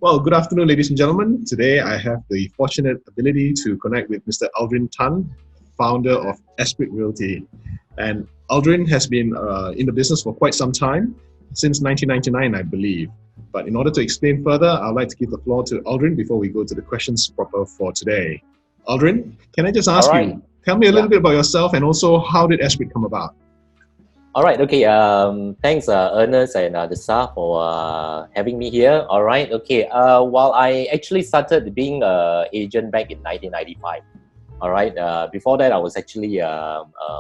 Well, good afternoon, ladies and gentlemen. Today, I have the fortunate ability to connect with Mr. Aldrin Tan, founder of Esprit Realty. And Aldrin has been in the business for quite some time, since 1999, I believe. But in order to explain further, I'd like to give the floor to Aldrin before we go to the questions proper for today. Aldrin, can I just ask you, tell me a little bit about yourself and also how did Esprit come about? All right, okay. Thanks, Ernest and the staff for having me here. All right, okay. While I actually started being an agent back in 1995. All right. Before that, I was actually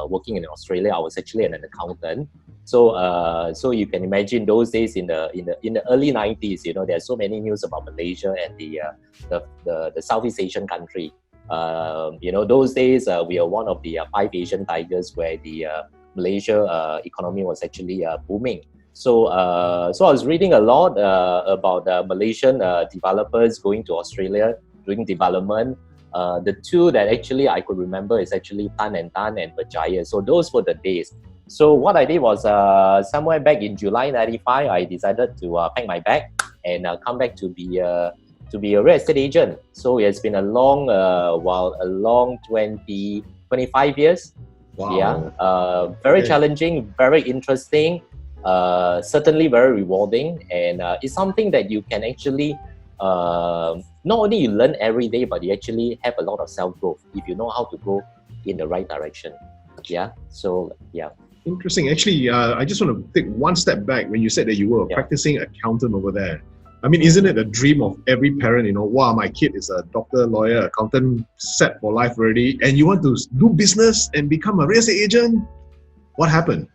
working in Australia. I was actually an accountant. So you can imagine those days in the early 90s. You know, there's so many news about Malaysia and the Southeast Asian country. You know, those days we are one of the 5 Asian tigers where the Malaysia economy was actually booming. So I was reading a lot about Malaysian developers going to Australia doing development. The two that actually I could remember is actually Tan and Berjaya. So those were the days. So what I did was somewhere back in July 95, I decided to pack my bag and come back to be a real estate agent. So it's been a long 25 years. Wow. Yeah, very challenging, very interesting, certainly very rewarding, and it's something that you can actually not only you learn every day, but you actually have a lot of self-growth if you know how to go in the right direction. Yeah, so yeah. Interesting. Actually, I just want to take one step back when you said that you were a practicing accountant over there. I mean, isn't it a dream of every parent, you know, wow, my kid is a doctor, lawyer, accountant, set for life already, and you want to do business and become a real estate agent? What happened?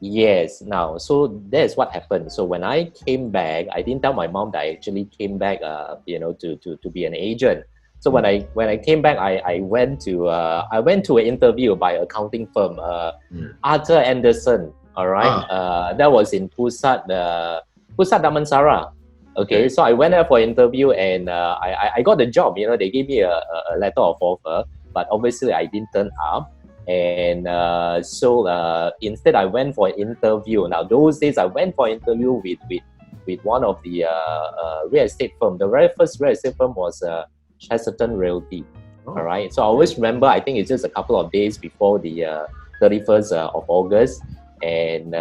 Yes, now, so that's what happened. So when I came back, I didn't tell my mom that I actually came back, you know, to be an agent. So when I came back, I went to an interview by an accounting firm, Arthur Anderson. All right, that was in Pusat Damansara. Okay, so I went there for an interview and I got the job. You know, they gave me a letter of offer, but obviously I didn't turn up. And so instead I went for an interview. Now those days I went for an interview with one of the real estate firm. The very first real estate firm was Chesterton Realty. All right, so I always remember, I think it's just a couple of days before the 31st of August. And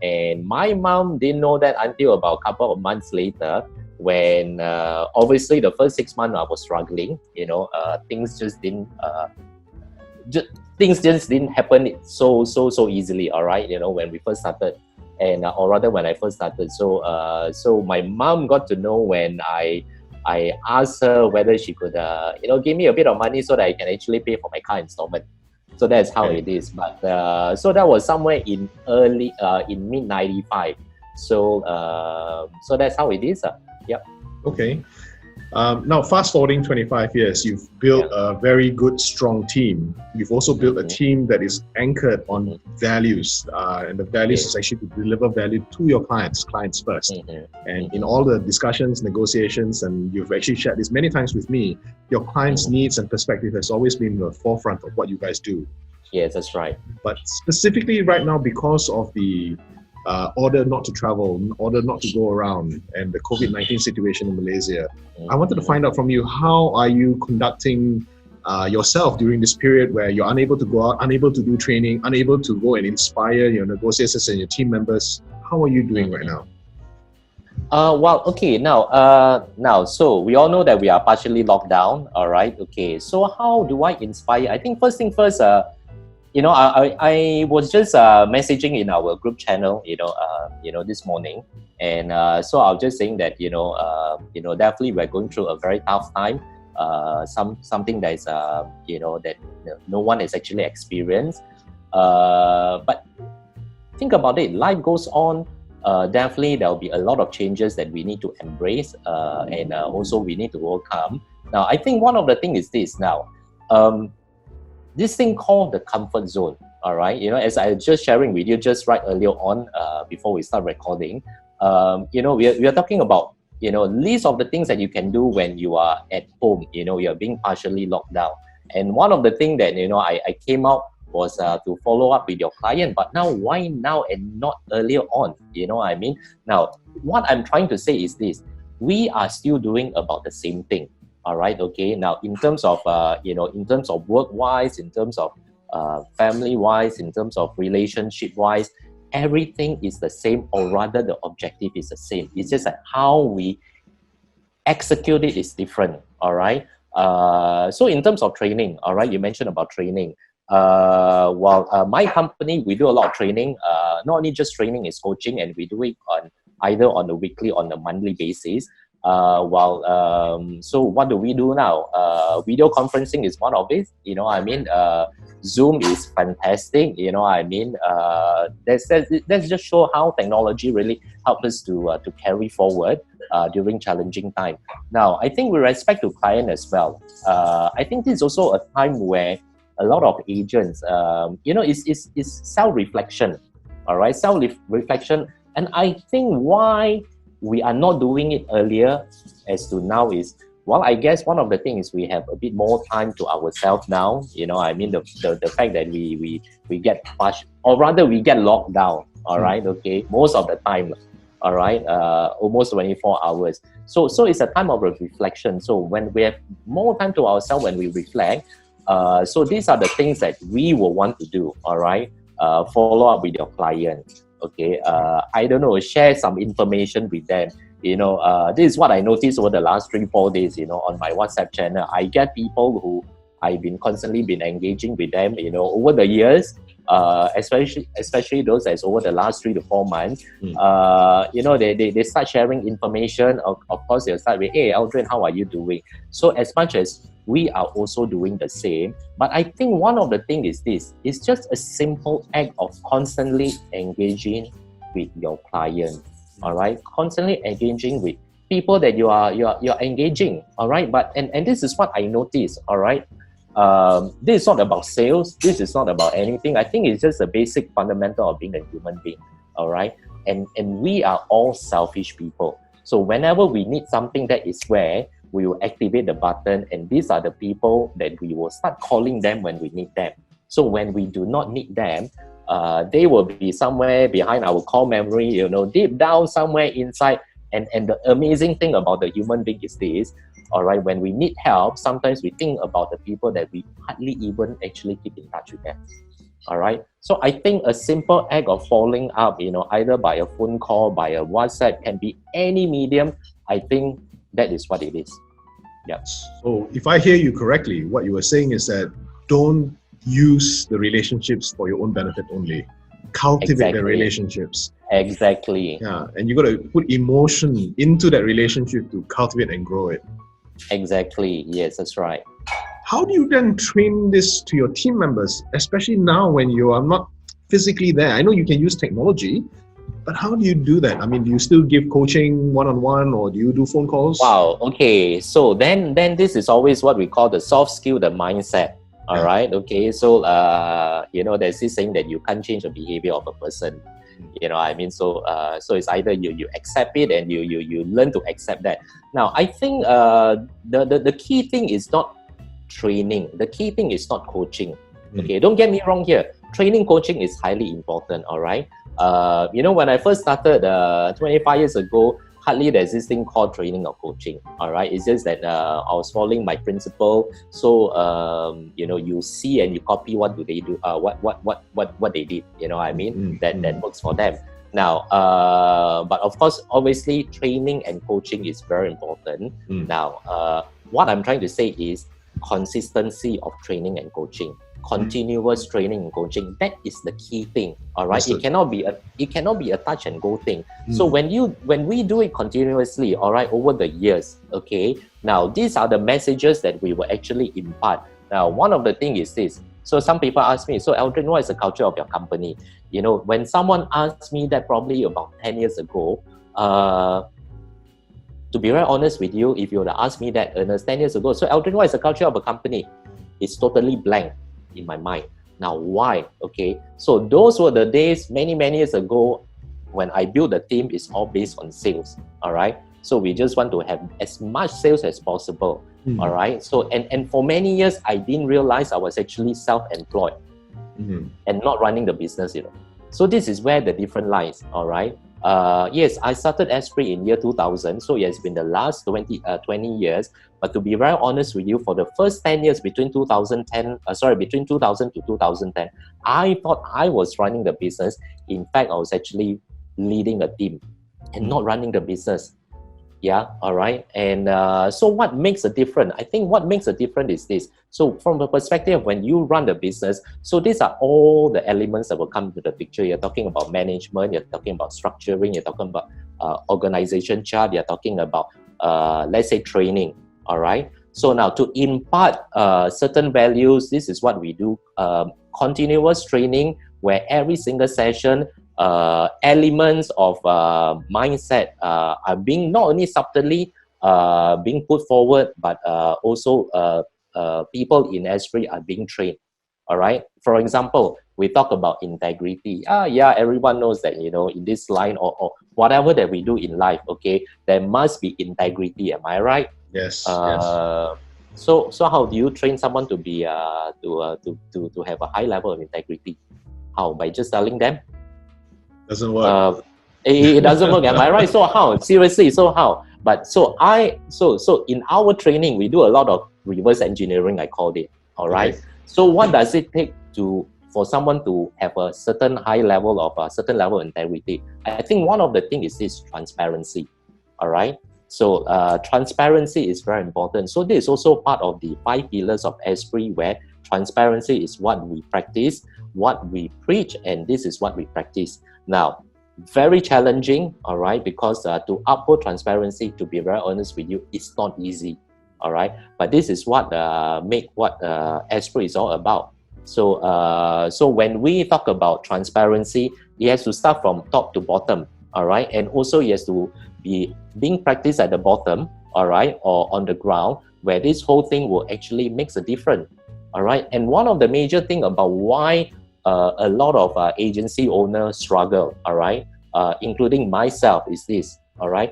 and my mom didn't know that until about a couple of months later, when obviously the first 6 months I was struggling. You know, things just didn't happen so easily. All right, you know, when we first started, and or rather when I first started. So my mom got to know when I asked her whether she could you know, give me a bit of money so that I can actually pay for my car installment. So that's how it is. But so that was somewhere in mid 95. So that's how it is. Yep. Okay. Now, fast forwarding 25 years, you've built a very good, strong team. You've also built a team that is anchored on values, and the values is actually to deliver value to your clients first. And in all the discussions, negotiations, and you've actually shared this many times with me, your clients' needs and perspective has always been the forefront of what you guys do. Yes, that's right. But specifically right now, because of the order not to travel, order not to go around, and the COVID-19 situation in Malaysia, I wanted to find out from you, how are you conducting yourself during this period where you're unable to go out, unable to do training, unable to go and inspire your negotiators and your team members? How are you doing right now? Well, okay, now, so we all know that we are partially locked down, all right? Okay, so how do I inspire? I think first thing first, you know, I was just messaging in our group channel, you know, this morning, and so I was just saying that, you know, definitely we're going through a very tough time, something that is, you know, that no one has actually experienced, but think about it, life goes on. Definitely there will be a lot of changes that we need to embrace, and also we need to overcome. Now, I think one of the things is this now. This thing called the comfort zone, all right? You know, as I was just sharing with you just right earlier on, before we start recording, you know, we are talking about, you know, list of the things that you can do when you are at home, you know, you're being partially locked down. And one of the things that, you know, I came out was to follow up with your client, but now why now and not earlier on? You know what I mean? Now, what I'm trying to say is this. we are still doing about the same thing. All right, okay. Now, in terms of in terms of work-wise, in terms of family-wise, in terms of relationship-wise, everything is the same, or rather, the objective is the same. It's just that how we execute it is different. All right. So in terms of training, all right, you mentioned about training. My company, we do a lot of training. Not only just training, is coaching, and we do it on either on a weekly, on a monthly basis. So what do we do now? Video conferencing is one of it. Zoom is fantastic. Let's just show how technology really helps us to carry forward during challenging time. Now, I think with respect to client as well, I think this is also a time where a lot of agents, is self-reflection. All right, self-reflection. And I think why we are not doing it earlier as to now is, well, I guess one of the things, we have a bit more time to ourselves now. The fact that we get pushed, or rather we get locked down. All right, okay, most of the time. All right, almost 24 hours. So it's a time of reflection. So when we have more time to ourselves, when we reflect, so these are the things that we will want to do. All right, follow up with your client. Okay, I don't know, share some information with them. This is what I noticed over the last 3-4 days. On my WhatsApp channel, I get people who I've been constantly engaging with them. Over the years. Especially those that's over the last 3 to 4 months, they start sharing information. Of course, they'll start with, "Hey, Aldrin, how are you doing?" So as much as we are also doing the same, but I think one of the things is this: it's just a simple act of constantly engaging with your client. All right, constantly engaging with people that you're engaging. All right, but and this is what I noticed. All right. This is not about sales. This is not about anything. I think it's just a basic fundamental of being a human being. All right, and we are all selfish people. So whenever we need something, that is where we will activate the button, and these are the people that we will start calling them when we need them. So when we do not need them, they will be somewhere behind our call memory. Deep down somewhere inside. And the amazing thing about the human being is this. All right, when we need help, sometimes we think about the people that we hardly even actually keep in touch with them. All right, so I think a simple act of following up, either by a phone call, by a WhatsApp, can be any medium. I think that is what it is. Yeah. So if I hear you correctly, what you were saying is that don't use the relationships for your own benefit only. Cultivate the relationships. Exactly. Yeah, and you got to put emotion into that relationship to cultivate and grow it. Exactly. Yes, that's right. How do you then train this to your team members, especially now when you are not physically there? I know you can use technology, but how do you do that? I mean, do you still give coaching one-on-one, or do you do phone calls? Wow. Okay. So then this is always what we call the soft skill, the mindset. All right. Okay. So there's this saying that you can't change the behavior of a person. So it's either you accept it, and you learn to accept that. Now, I think the key thing is not training. The key thing is not coaching. Okay, don't get me wrong here. Training, coaching is highly important. All right. When I first started 25 years ago, hardly there's this thing called training or coaching. All right, it's just that I was following my principle. So you see and you copy what do they do, what they did. That works for them. Now, but of course, obviously, training and coaching is very important. Now, what I'm trying to say is consistency of training and coaching. Continuous training and coaching, that is the key thing. All right, it cannot be a touch and go thing. So when we do it continuously, all right, over the years, okay, now these are the messages that we will actually impart. Now, one of the things is this. So some people ask me, so Aldrin, what is the culture of your company? When someone asked me that probably about 10 years ago, to be very honest with you, if you were to ask me that, Ernest, 10 years ago, so Aldrin, what is the culture of a company? It's totally blank in my mind. Now, why? Okay, so those were the days many years ago when I built the team. Is all based on sales. All right, so we just want to have as much sales as possible. All right, so and for many years I didn't realize I was actually self-employed and not running the business. So this is where the difference lies. All right, Yes, I started Esprit in year 2000, so it has been the last 20 years. But to be very honest with you, for the first 10 years between 2000 to 2010, I thought I was running the business. In fact, I was actually leading a team and not running the business. Yeah, all right. And so what makes a difference? I think what makes a difference is this. So from the perspective of when you run the business, so these are all the elements that will come to the picture. You're talking about management, you're talking about structuring, you're talking about organization chart, you're talking about, let's say, training, all right? So now to impart certain values, this is what we do. Continuous training where every single session elements of mindset are being not only subtly being put forward, but also people in Esprit are being trained. All right. For example, we talk about integrity. Yeah, everyone knows that, you know, in this line or whatever that we do in life, okay, there must be integrity. Am I right? Yes. So how do you train someone to be to have a high level of integrity? How? By just telling them? Doesn't work. It doesn't work. Am I right? So how? Seriously, so how? But so in our training, we do a lot of reverse engineering, I called it. All right. Okay. So what does it take for someone to have a certain high level of a certain level of integrity? I think one of the things is this transparency. All right. So transparency is very important. So this is also part of the 5 pillars of Esprit, where transparency is what we practice, what we preach, and this is what we practice. Now, very challenging, all right, because to uphold transparency, to be very honest with you, it's not easy, all right. But this is what make what Esprit is all about. So when we talk about transparency, it has to start from top to bottom, all right, and also it has to be being practiced at the bottom, all right, or on the ground, where this whole thing will actually makes a difference, all right. And one of the major thing about why a lot of agency owners struggle, all right, including myself, is this, all right.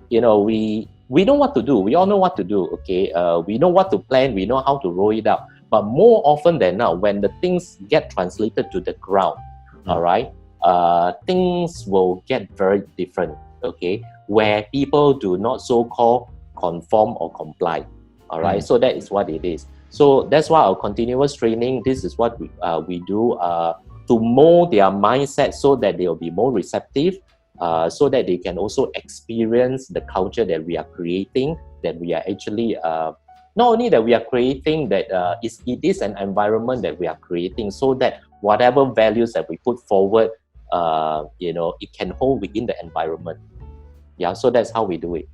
You know, we know what to do. We all know what to do, okay. We know what to plan. We know how to roll it out. But more often than not, when the things get translated to the ground, all right, things will get very different, okay, where people do not so-called conform or comply, all right. So that is what it is. So that's why our continuous training, this is what we do to mold their mindset so that they will be more receptive, so that they can also experience the culture that we are creating, that we are actually, not only that we are creating, that it is an environment that we are creating, so that whatever values that we put forward, you know, it can hold within the environment. Yeah, so that's how we do it.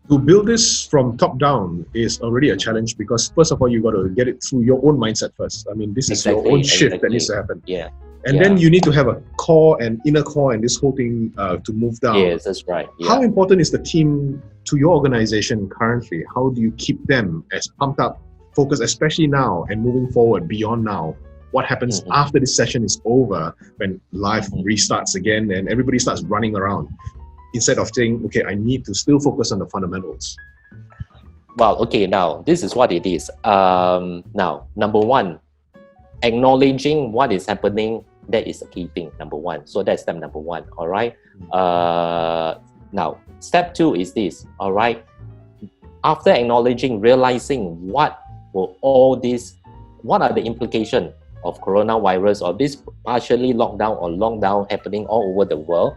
To build this from top down is already a challenge, because first of all, you got to get it through your own mindset first. I mean, this is your own shift that needs to happen. Yeah. And then you need to have a core and inner core and this whole thing to move down. Yes, that's right. Yeah. How important is the team to your organization currently? How do you keep them as pumped up, focused, especially now and moving forward beyond now? What happens after this session is over, when life restarts again and everybody starts running around? Instead of saying, okay, I need to still focus on the fundamentals. Well, okay, now this is what it is. Now, number one, acknowledging what is happening, that is the key thing, number one. So that's step number one, all right? Now, step two is this, all right? After acknowledging, realizing what are the implications of coronavirus, or this partially lockdown or lockdown happening all over the world,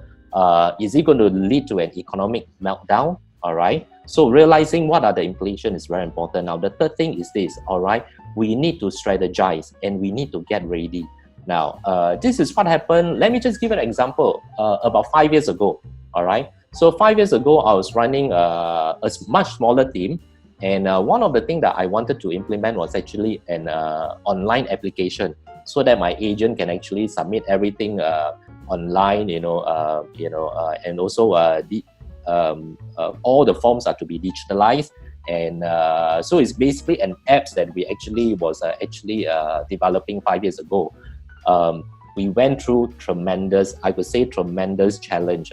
is it going to lead to an economic meltdown? All right. So realizing what are the implications is very important. Now, the third thing is this. All right. We need to strategize and we need to get ready. Now, this is what happened. Let me just give an example. About 5 years ago. All right. So 5 years ago, I was running a much smaller team. And one of the things that I wanted to implement was actually an online application, so that my agent can actually submit everything online, and also all the forms are to be digitalized, and so it's basically an app that we actually was developing 5 years ago. We went through tremendous challenge.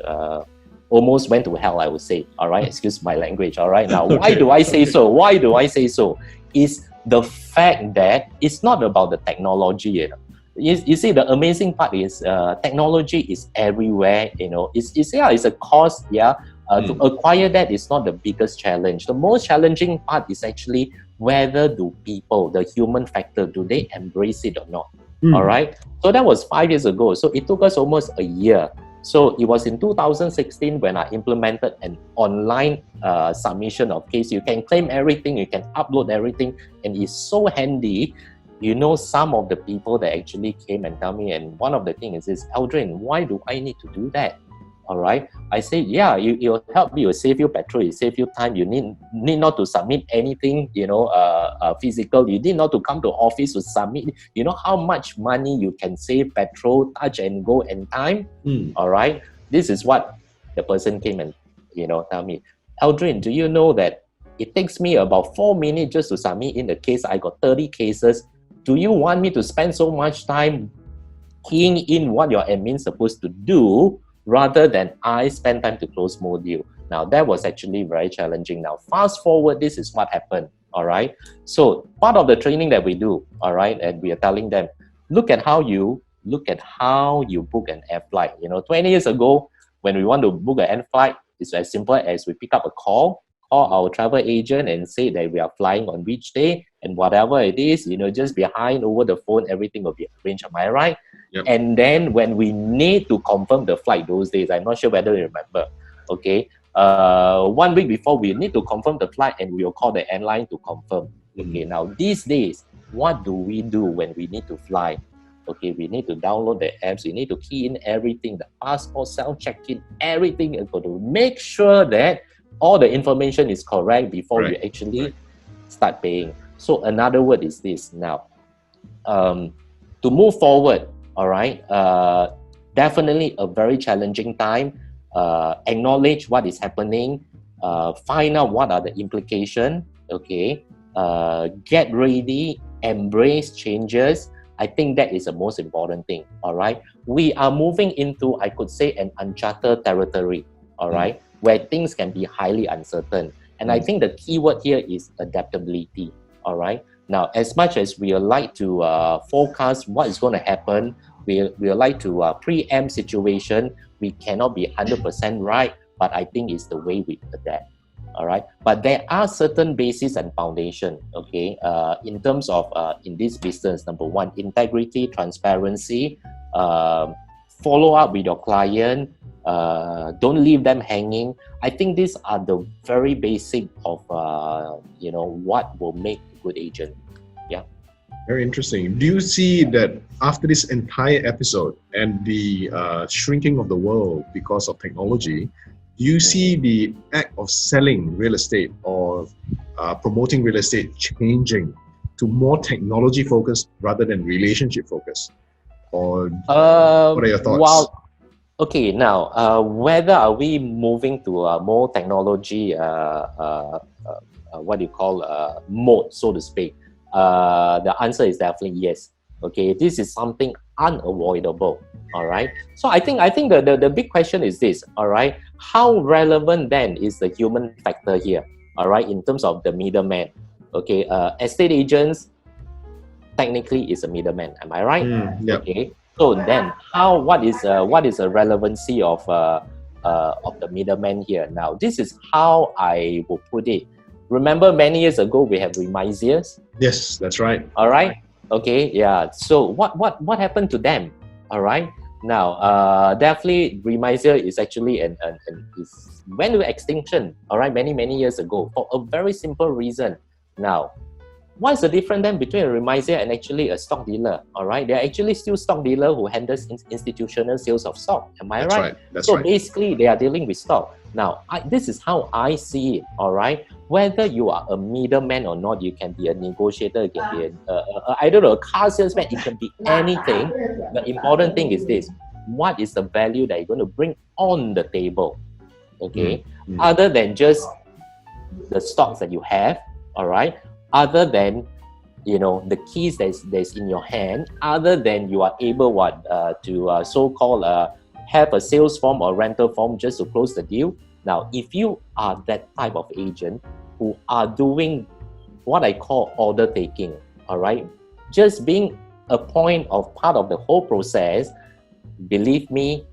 Almost went to hell, I would say. All right, excuse my language. All right, now why do I say so? Why do I say so? Is the fact that it's not about the technology. you see, the amazing part is technology is everywhere. It's a cost. To acquire that is not the biggest challenge. The most challenging part is actually whether do people, the human factor, do they embrace it or not. All right. So that was 5 years ago. So it took us almost a year. So it was in 2016 when I implemented an online submission of case. You can claim everything, you can upload everything, and it's so handy. Some of the people that actually came and tell me, and one of the things is, Aldrin, why do I need to do that? All right. I say, yeah, it'll help you, it'll save you petrol, it'll save you time. You need not to submit anything, physical. You need not to come to office to submit. You know how much money you can save petrol, touch and go, and time? All right. This is what the person came and, tell me. Aldrin, do you know that it takes me about 4 minutes just to submit in the case? I got 30 cases. Do you want me to spend so much time keying in what your admin's supposed to do rather than I spend time to close more deal? Now, that was actually very challenging. Now, fast forward, this is what happened, all right? So, part of the training that we do, all right, and we are telling them, look at how you book an air flight. 20 years ago, when we want to book an air flight, it's as simple as we pick up a call our travel agent and say that we are flying on which day, and whatever it is, just behind over the phone, everything will be arranged. Am I right? Yep. And then when we need to confirm the flight those days, I'm not sure whether you remember, okay, 1 week before we need to confirm the flight, and we'll call the airline to confirm. Okay, now these days, what do we do when we need to fly? Okay, we need to download the apps, we need to key in everything, the passport, self-check-in, everything, and to make sure that all the information is correct before you actually start paying. So another word is this now. To move forward, all right, definitely a very challenging time. Acknowledge what is happening, find out what are the implications, okay, get ready, embrace changes. I think that is the most important thing, all right? We are moving into, I could say, an uncharted territory, all right, where things can be highly uncertain. And I think the key word here is adaptability, all right? Now, as much as we like to forecast what is going to happen, we like to preempt situation, we cannot be 100% right, but I think it's the way we adapt, all right? But there are certain bases and foundation, okay? In terms of, in this business, number one, integrity, transparency, follow up with your client, don't leave them hanging. I think these are the very basic of, what will make a good agent. Yeah. Very interesting. Do you see that after this entire episode and the shrinking of the world because of technology, do you see the act of selling real estate or promoting real estate changing to more technology focused rather than relationship focused? Or what are your thoughts? Okay, now, whether are we moving to a more technology, mode, so to speak? The answer is definitely yes. Okay, this is something unavoidable. All right. So I think the big question is this. All right, how relevant then is the human factor here? All right, in terms of the middleman. Okay, estate agents technically is a middleman. Am I right? Yep. Okay. So then, what is the relevancy of the middleman here? Now, this is how I will put it. Remember, many years ago we have remisiers. Yes, that's right. All right. Okay. Yeah. So what happened to them? All right. Now, definitely, remisier is actually went to extinction. All right, many years ago for a very simple reason. Now, what's the difference then between a remisier and actually a stock dealer? All right, they're actually still stock dealer who handles institutional sales of stock. Am I right? That's so right. Basically, they are dealing with stock. Now, this is how I see it. All right, whether you are a middleman or not, you can be a negotiator, you can be a car salesman, it can be anything. The important thing is this: what is the value that you're going to bring on the table? Okay, other than just the stocks that you have. All right. Other than, the keys that's in your hand, other than you are able to so-called have a sales form or rental form just to close the deal. Now, if you are that type of agent who are doing what I call order taking, all right, just being a point of part of the whole process, believe me,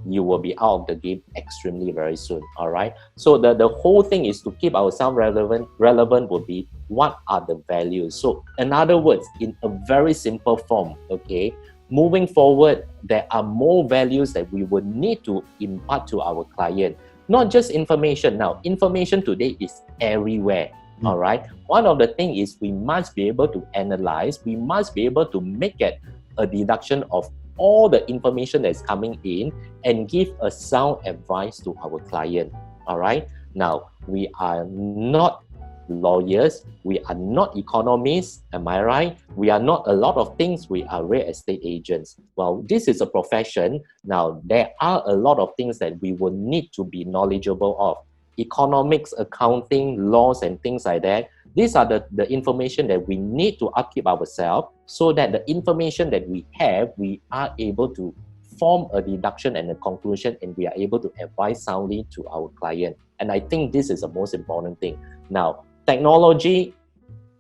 you will be out of the game extremely very soon. All right. So the whole thing is to keep ourselves relevant would be what are the values. So in other words, in a very simple form, okay, moving forward, there are more values that we would need to impart to our client. Not just information. Now, information today is everywhere. All right. One of the things is we must be able to analyze, we must be able to make it a deduction of all the information that's coming in and give a sound advice to our client. All right. Now, we are not lawyers, we are not economists, am I right? We are not a lot of things, we are real estate agents. Well, this is a profession. Now, there are a lot of things that we will need to be knowledgeable of. Economics, accounting, laws, and things like that. These are the information that we need to upkeep ourselves so that the information that we have, we are able to form a deduction and a conclusion, and we are able to advise soundly to our client. And I think this is the most important thing. Now, technology,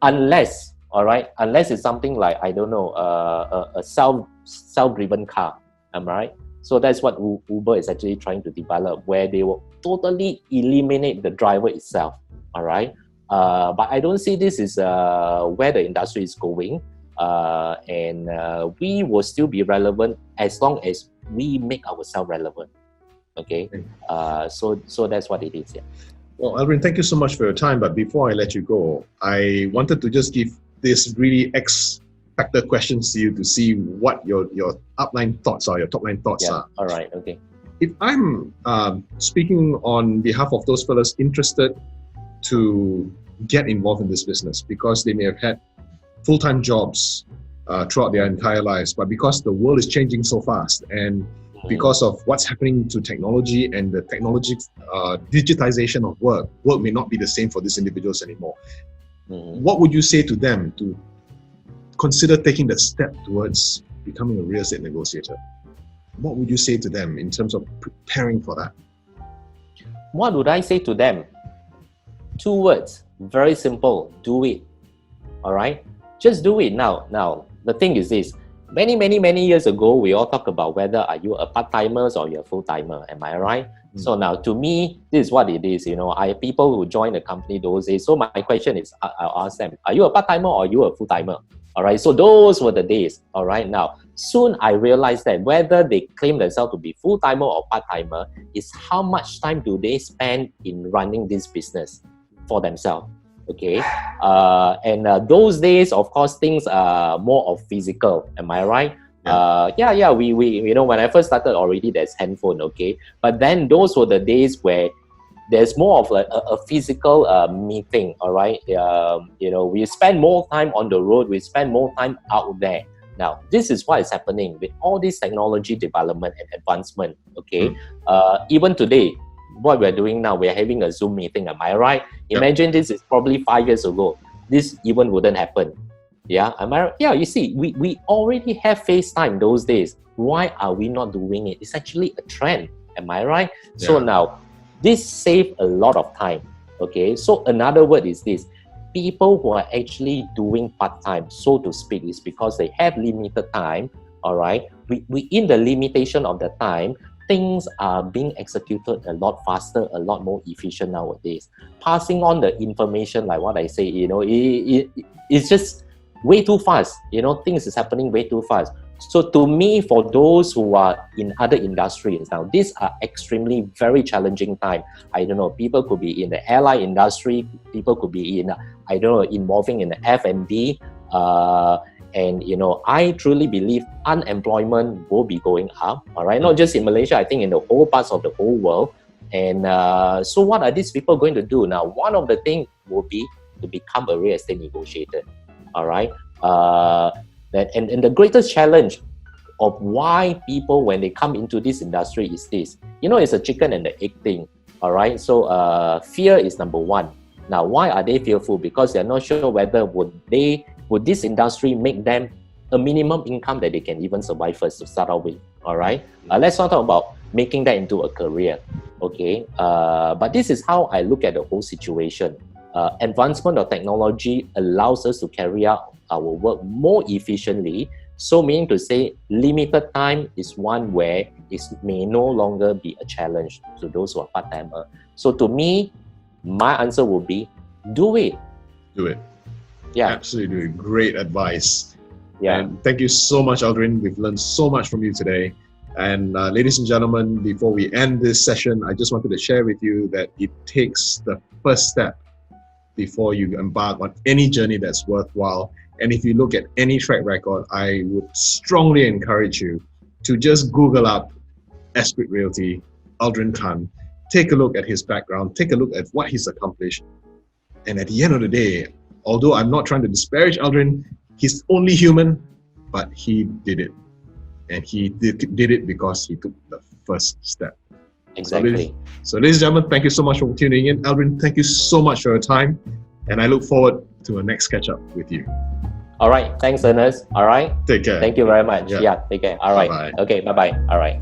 unless it's something like, I don't know, a self-driven car, am I right? So that's what Uber is actually trying to develop, where they will totally eliminate the driver itself, all right? But I don't see this is where the industry is going, and we will still be relevant as long as we make ourselves relevant, okay? So that's what it is, yeah. Well, Aldrin, thank you so much for your time. But before I let you go, I wanted to just give this really X-factor questions to you to see what your upline thoughts are, your top-line thoughts are. All right, okay. If I'm speaking on behalf of those fellas interested to get involved in this business because they may have had full-time jobs throughout their entire lives, but because the world is changing so fast and because of what's happening to technology and the technology digitization of work may not be the same for these individuals anymore. What would you say to them to consider taking that step towards becoming a real estate negotiator? What would you say to them in terms of preparing for that? What would I say to them? 2 words, very simple, do it. All right, just do it now. Now, the thing is this, many years ago, we all talk about whether are you a part-timer or you're a full-timer, am I right? So now, to me, this is what it is, you know, people who join the company those days, so my question is, I'll ask them, are you a part-timer or are you a full-timer? All right, so those were the days. All right, now, soon I realized that whether they claim themselves to be full-timer or part-timer is how much time do they spend in running this business for themselves. Okay, and those days, of course, things are more of physical. Am I right? We you know, when I first started, already there's handphone. Okay, but then those were the days where there's more of like a physical meeting. All right, you know, we spend more time on the road. We spend more time out there. Now, this is what is happening with all this technology development and advancement. Okay, even today, what we're doing now, we're having a Zoom meeting, am I right? Imagine this is probably 5 years ago. This even wouldn't happen. Yeah, am I right? Yeah, you see, we already have FaceTime those days. Why are we not doing it? It's actually a trend, am I right? Yeah. So now, this saves a lot of time, okay? So another word is this. People who are actually doing part-time, so to speak, is because they have limited time, all right? We in the limitation of the time, things are being executed a lot faster, a lot more efficient nowadays. Passing on the information, like what I say, you know, it's just way too fast. You know, things is happening way too fast. So to me, for those who are in other industries now, these are extremely very challenging time. I don't know, people could be in the airline industry, people could be in, I don't know, involving in the F&B, and, you know, I truly believe unemployment will be going up, all right? Not just in Malaysia, I think in the whole parts of the whole world. And so what are these people going to do? Now, one of the things will be to become a real estate negotiator, all right? And the greatest challenge of why people, when they come into this industry is this. You know, it's a chicken and the egg thing, all right? So fear is number one. Now, why are they fearful? Because they're not sure whether would this industry make them a minimum income that they can even survive first to start out with, all right? Let's not talk about making that into a career, okay? But this is how I look at the whole situation. Advancement of technology allows us to carry out our work more efficiently, So meaning to say, limited time is one where it may no longer be a challenge to those who are part-timer. So to me, my answer would be, do it. Do it. Yeah. Absolutely do it. Great advice. Yeah. And thank you so much, Aldrin. We've learned so much from you today. And ladies and gentlemen, before we end this session, I just wanted to share with you that it takes the first step before you embark on any journey that's worthwhile. And if you look at any track record, I would strongly encourage you to just Google up Esprit Realty, Aldrin Tan, take a look at his background, take a look at what he's accomplished. And at the end of the day, although I'm not trying to disparage Aldrin, he's only human, but he did it. And he did it because he took the first step. Exactly. So ladies and gentlemen, thank you so much for tuning in. Aldrin, thank you so much for your time. And I look forward to a next catch up with you. All right. Thanks, Ernest. All right. Take care. Thank you very much. Yeah. Yeah, take care. All right. Bye-bye. Okay, bye-bye. All right.